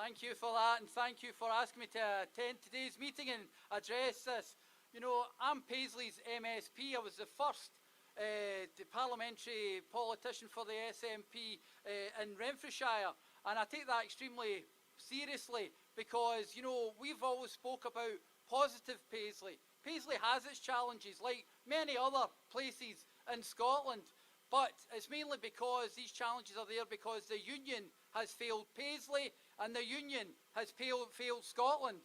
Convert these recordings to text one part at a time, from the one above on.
Thank you for that, and thank you for asking me to attend today's meeting and address this. You know, I'm Paisley's MSP. I was the first the parliamentary politician for the SNP in Renfrewshire, and I take that extremely seriously because, you know, we've always spoke about positive Paisley. Paisley has its challenges like many other places in Scotland, but it's mainly because these challenges are there because the union has failed Paisley and the union has failed Scotland.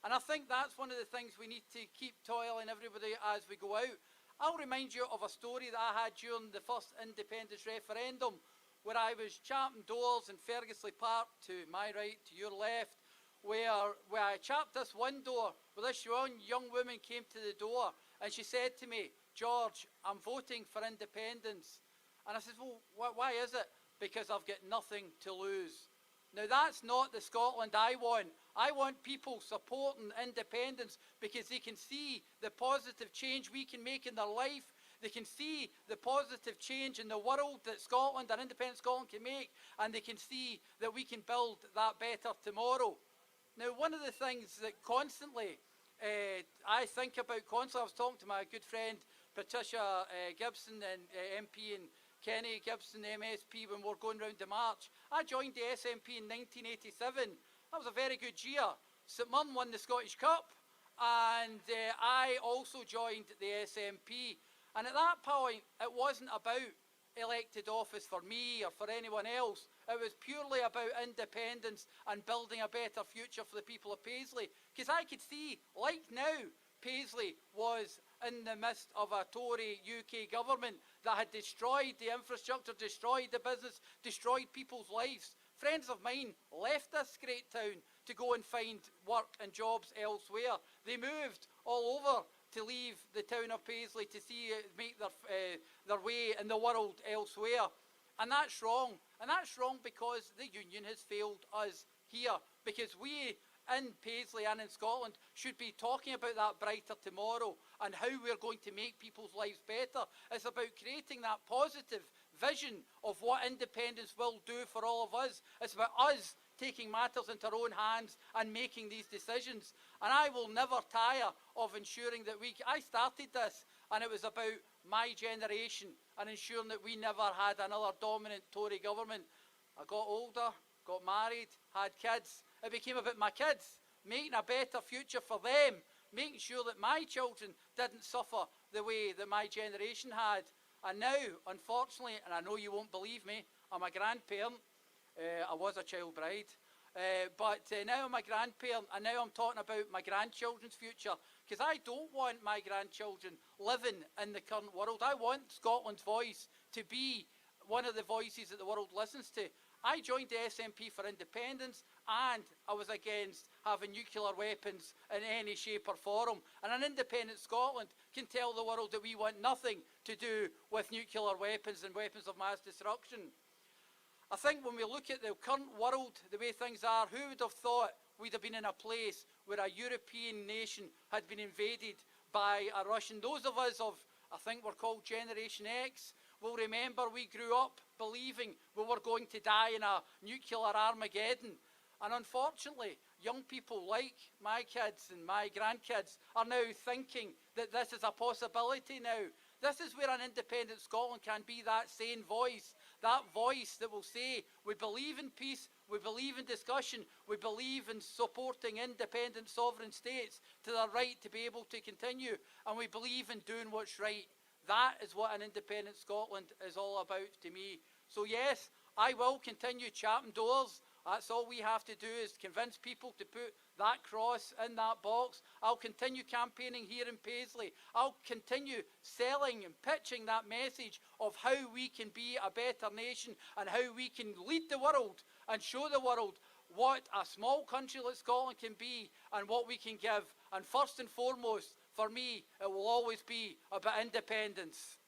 And I think that's one of the things we need to keep toiling everybody as we go out. I'll remind you of a story that I had during the first independence referendum, where I was chapping doors in Fergusley Park, to my right, to your left, where I chapped this one door, where this young woman came to the door and she said to me, "George, I'm voting for independence." And I said, "Well, why is it?" "Because I've got nothing to lose." Now that's not the Scotland I want. I want people supporting independence because they can see the positive change we can make in their life. They can see the positive change in the world that Scotland and independent Scotland can make, and they can see that we can build that better tomorrow. Now, one of the things that constantly I think about constantly, I was talking to my good friend Patricia Gibson, and MP, and Kenny Gibson, MSP, when we were going round the march. I joined the SNP in 1987. That was a very good year. St Mirren won the Scottish Cup, and I also joined the SNP. And at that point, it wasn't about elected office for me or for anyone else. It was purely about independence and building a better future for the people of Paisley. Because I could see, like now, Paisley was in the midst of a Tory UK government that had destroyed the infrastructure, destroyed the business, destroyed people's lives. Friends of mine left this great town to go and find work and jobs elsewhere. They moved all over to leave the town of Paisley to see make their way in the world elsewhere. And that's wrong. And that's wrong because the union has failed us here. Because we in Paisley and in Scotland should be talking about that brighter tomorrow and how we're going to make people's lives better. It's about creating that positive vision of what independence will do for all of us. It's about us taking matters into our own hands and making these decisions. And I will never tire of ensuring that I started this, and it was about my generation and ensuring that we never had another dominant Tory government. I got older, got married, had kids. It became about my kids, making a better future for them, making sure that my children didn't suffer the way that my generation had. And now, unfortunately, and I know you won't believe me, I'm a grandparent. I was a child bride. But now I'm a grandparent, and now I'm talking about my grandchildren's future, because I don't want my grandchildren living in the current world. I want Scotland's voice to be one of the voices that the world listens to. I joined the SNP for independence, and I was against having nuclear weapons in any shape or form. And an independent Scotland can tell the world that we want nothing to do with nuclear weapons and weapons of mass destruction. I think when we look at the current world, the way things are, who would have thought we'd have been in a place where a European nation had been invaded by a Russian? Those of us of, I think we're called Generation X, will remember we grew up believing we were going to die in a nuclear Armageddon. And unfortunately, young people like my kids and my grandkids are now thinking that this is a possibility now. This is where an independent Scotland can be that sane voice, that voice that will say, we believe in peace, we believe in discussion, we believe in supporting independent sovereign states to their right to be able to continue, and we believe in doing what's right. That is what an independent Scotland is all about to me. So yes, I will continue chapping doors. That's all we have to do, is convince people to put that cross in that box. I'll continue campaigning here in Paisley. I'll continue selling and pitching that message of how we can be a better nation and how we can lead the world and show the world what a small country like Scotland can be and what we can give. And first and foremost, for me, it will always be about independence.